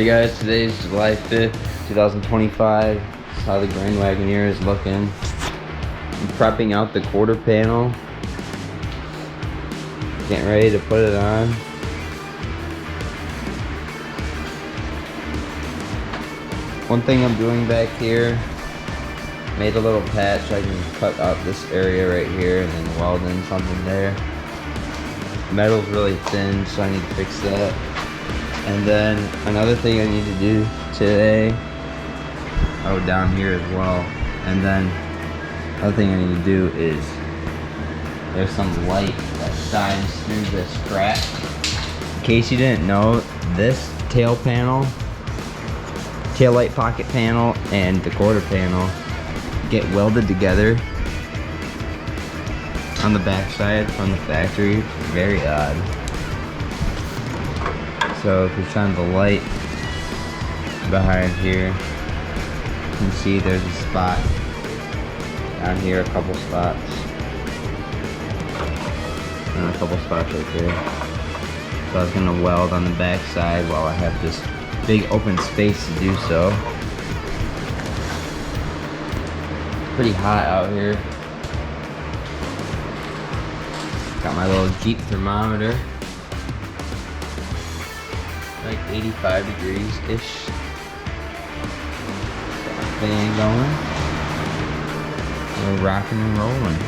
Hey guys, today's July 5th, 2025. That's how the Grand Wagoneer is looking. I'm prepping out the quarter panel. Getting ready to put it on. One thing I'm doing back here, made a little patch so I can cut out this area right here and then weld in something there. Metal's really thin, so I need to fix that. And then another thing I need to do today, down here as well. And then other thing I need to do is there's some light that shines through this crack. In case you didn't know, this tail panel, tail light pocket panel, and the quarter panel get welded together on the back side from the factory. Very odd. So if you shine the light behind here, you can see there's a spot down here, a couple spots, and a couple spots right there. So I was gonna weld on the back side while I have this big open space to do so. Pretty hot out here. Got my little Jeep thermometer. Like 85 degrees-ish. Got my fan going. We're rocking and rolling.